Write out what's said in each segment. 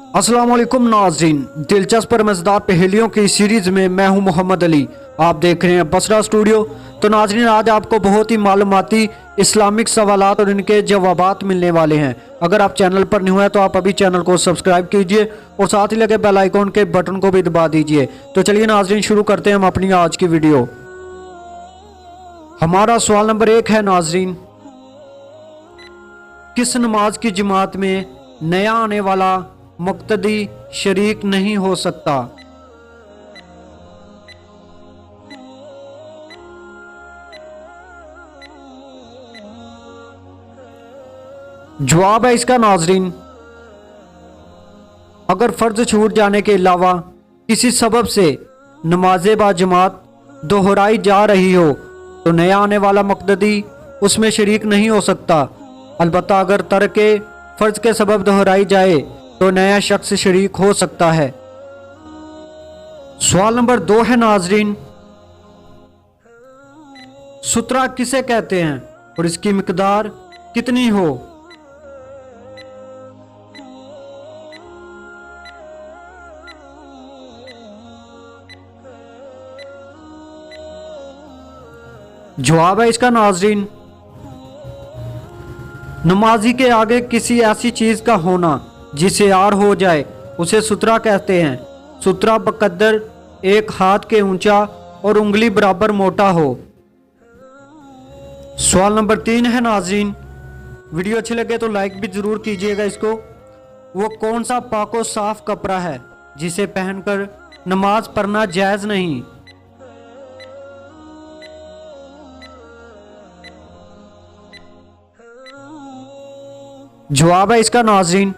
अस्सलाम वालेकुम नाज़रीन, दिलचस्प और मज़ेदार पहेलियों की सीरीज़ में मैं हूं मोहम्मद अली। आप देख रहे हैं बसरा स्टूडियो। तो नाज़रीन, आज आपको बहुत ही मालूमाती इस्लामिक सवालात और इनके जवाबात मिलने वाले हैं। अगर आप चैनल पर नहीं हुए तो आप अभी चैनल को सब्सक्राइब कीजिए और साथ ही लगे बेल आइकॉन के बटन को भी दबा दीजिए। तो चलिए नाज़रीन, शुरू करते हैं हम अपनी आज की वीडियो। हमारा सवाल नंबर 1 है नाज़रीन, किस नमाज की जमात में नया आने वाला मुक्तदी शरीक नहीं हो सकता? जवाब है इसका नाज़रीन, अगर फर्ज छूट जाने के अलावा किसी सबब से नमाज बाजमात दोहराई जा रही हो तो नया आने वाला मुक्तदी उसमें शरीक नहीं हो सकता। अलबत्ता अगर तर्क फर्ज के सबब दोहराई जाए तो नया शख्स शरीक हो सकता है। सवाल नंबर 2 है नाज़रीन, सुतरा किसे कहते हैं और इसकी मिकदार कितनी हो? जवाब है इसका नाज़रीन, नमाजी के आगे किसी ऐसी चीज का होना जिसे आड़ हो जाए उसे सुतरा कहते हैं। सुतरा बकद्दर एक हाथ के ऊंचा और उंगली बराबर मोटा हो। सवाल नंबर 3 है नाज़रीन, वीडियो अच्छी लगे तो लाइक भी जरूर कीजिएगा इसको। वो कौन सा पाको साफ कपड़ा है जिसे पहनकर नमाज पढ़ना जायज नहीं? जवाब है इसका नाज़रीन,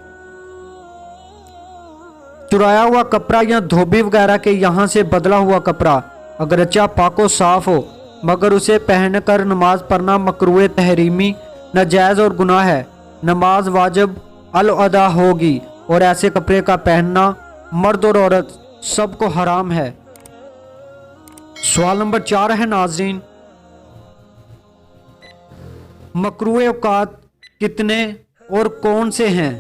चुराया हुआ कपड़ा या धोबी वगैरह के यहाँ से बदला हुआ कपड़ा अगर अच्छा पाको साफ हो मगर उसे पहनकर नमाज पढ़ना मकरूह तहरीमी नाजायज़ और गुनाह है, नमाज वाजिब अल अदा होगी और ऐसे कपड़े का पहनना मर्द और औरत सबको हराम है। सवाल नंबर 4 है नाज़रीन, मकरूह औकात कितने और कौन से हैं?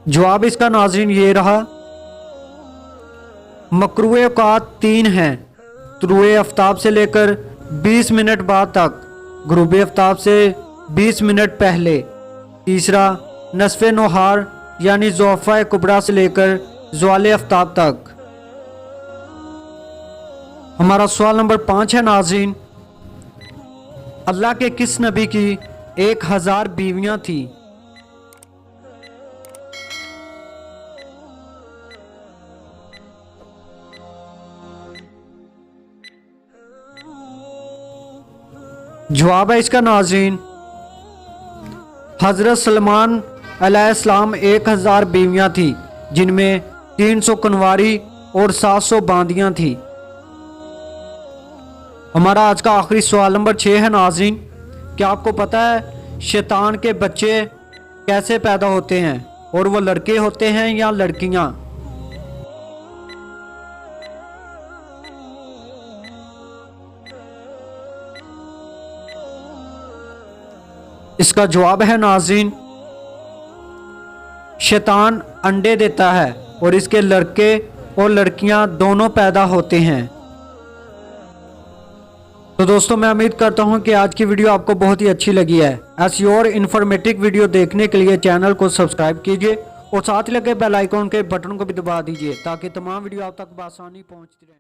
जवाब इसका नाज़रीन ये रहा, मकरूह औकात 3 हैं। तुलुए आफ्ताब से लेकर 20 मिनट बाद तक, गुरूब आफ्ताब से 20 मिनट पहले। तीसरा, नस्फ़े नोहार यानी ज़ोफ़ा कुबरा से लेकर ज़वाले आफ्ताब तक। हमारा सवाल नंबर 5 है नाज़रीन, अल्लाह के किस नबी की 1000 बीवियां थी? जवाब है इसका नाज़रीन, हज़रत सलमान अलैहिस्सलाम 1000 बीवियां थी जिनमें 300 कनवारी और 700 बांदियां थी। हमारा आज का आखिरी सवाल नंबर 6 है नाज़रीन, क्या आपको पता है शैतान के बच्चे कैसे पैदा होते हैं और वो लड़के होते हैं या लड़कियां? इसका जवाब है नाज़रीन, शैतान अंडे देता है और इसके लड़के और लड़कियां दोनों पैदा होते हैं। तो दोस्तों, मैं उम्मीद करता हूं कि आज की वीडियो आपको बहुत ही अच्छी लगी है। ऐसी और इन्फॉर्मेटिव वीडियो देखने के लिए चैनल को सब्सक्राइब कीजिए और साथ ही लगे बेल आइकॉन के बटन को भी दबा दीजिए ताकि तमाम वीडियो आप तक बआसानी पहुंचती रहे।